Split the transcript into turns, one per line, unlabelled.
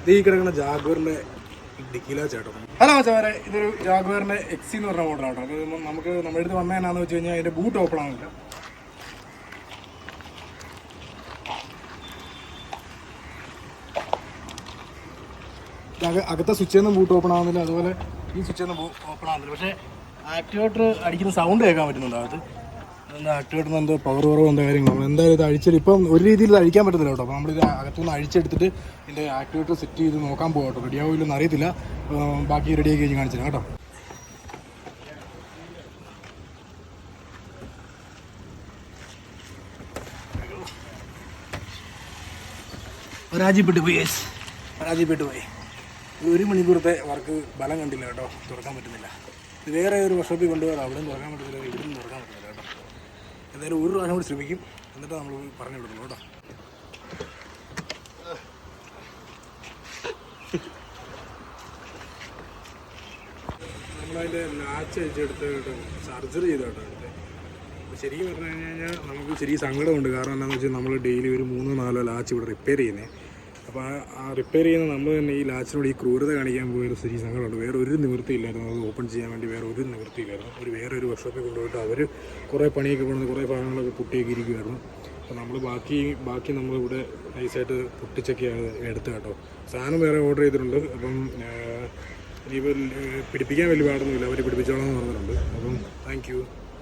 ഇത് ഈ കിടക്കുന്ന ജാഗ്വറിൻ്റെ ഡിക്കില ചേട്ടൻ. ഹലോ മച്ചാരെ, ഇതൊരു ജാഗ്വറിൻ്റെ എക്സി എന്ന് പറഞ്ഞ മോഡലാണ് കേട്ടോ. അപ്പോൾ നമുക്ക് നമ്മുടെ അടുത്ത് വന്നതെന്നാന്ന് വെച്ച് കഴിഞ്ഞാൽ അതിൻ്റെ ബൂട്ട് ഓപ്പൺ ആകുന്നില്ല. അകത്തെ സ്വിച്ചിൽ നിന്നും ബൂട്ട് ഓപ്പൺ ആകുന്നില്ല, അതുപോലെ ഈ സ്വിച്ചിൽ നിന്ന് ഓപ്പൺ ആകുന്നില്ല. പക്ഷേ ആക്ടിവേറ്റർ അടിക്കുന്ന സൗണ്ട് കേൾക്കാൻ പറ്റുന്നുണ്ട് അകത്ത്. എന്താ ആക്ടിവേറ്ററിന് എന്തോ പവർ കുറവ് എന്താ കാര്യങ്ങൾ. നമ്മൾ എന്തായാലും ഇത് അഴിച്ചിട്ട് ഇപ്പം ഒരു രീതിയിൽ ഇത് അഴിക്കാൻ പറ്റത്തില്ല കേട്ടോ. അപ്പോൾ നമ്മളിത് അകത്തുനിന്ന് അഴിച്ചെടുത്തിട്ട് ഇതിൻ്റെ ആക്ടിവേറ്റർ സെറ്റ് ചെയ്ത് നോക്കാൻ പോകാം കേട്ടോ. റെഡിയാവില്ലെന്ന് അറിയത്തില്ല. ബാക്കി റെഡിയാക്കി കഴിഞ്ഞ് കാണിച്ചില്ല കേട്ടോ. പരാജയപ്പെട്ടു പോയി. 1 മണിക്കൂറത്തെ വർക്ക് ബലം കണ്ടില്ല കേട്ടോ. തുറക്കാൻ പറ്റുന്നില്ല. ഇത് വേറെ ഒരു വർഷോപ്പിൽ കൊണ്ടുപോകാം. അവിടെ നിന്ന് തുറക്കാൻ പറ്റുന്നില്ല, ഇവിടെ നിന്ന് തുറക്കാൻ പറ്റുന്നില്ല കേട്ടോ. എന്തായാലും ഒരു പ്രാവശ്യം കൂടി ശ്രമിക്കും, എന്നിട്ട് നമ്മൾ പറഞ്ഞു വിടുന്നു കേട്ടോ. നമ്മളതിൻ്റെ ലാച്ച് അഴിച്ചെടുത്ത് കേട്ടോ സർജറി ചെയ്ത് കേട്ടോ എടുത്ത്. ശരിക്കും പറഞ്ഞു കഴിഞ്ഞാൽ നമുക്ക് ശരിക്കും സങ്കടമുണ്ട്. കാരണം എന്താണെന്ന് വെച്ചാൽ നമ്മൾ ഡെയിലി ഒരു 3-4 ലാച്ച് ഇവിടെ റിപ്പയർ ചെയ്യുന്നത്. അപ്പോൾ ആ റിപ്പയർ ചെയ്യുന്ന നമ്മൾ തന്നെ ഈ ലാച്ചിനോട് ഈ ക്രൂരത കാണിക്കാൻ പോയൊരു ശരി സങ്കടമുണ്ട്. വേറെ ഒരു നിവൃത്തിയില്ലായിരുന്നു. അത് ഓപ്പൺ ചെയ്യാൻ വേണ്ടി വേറെ ഒരു നിവൃത്തിയില്ലായിരുന്നു. വേറെ ഒരു വർക്ക്ഷോപ്പിൽ കൊണ്ടുപോയിട്ട് അവർ കുറേ പണിയൊക്കെ കൊണ്ടു കുറേ ഭാഗങ്ങളൊക്കെ പൊട്ടിയൊക്കെ ഇരിക്കുമായിരുന്നു. അപ്പോൾ നമ്മൾ ബാക്കി നമ്മളിവിടെ നൈസായിട്ട് പൊട്ടിച്ചൊക്കെ എടുത്ത് കേട്ടോ. സാധനം വേറെ ഓർഡർ ചെയ്തിട്ടുണ്ട്. അപ്പം ഇനിയിപ്പോൾ പിടിപ്പിക്കാൻ വലിയ പാടൊന്നുമില്ല, അവർ പിടിപ്പിച്ചോളാമെന്ന് പറഞ്ഞിട്ടുണ്ട്. അപ്പം താങ്ക് യു.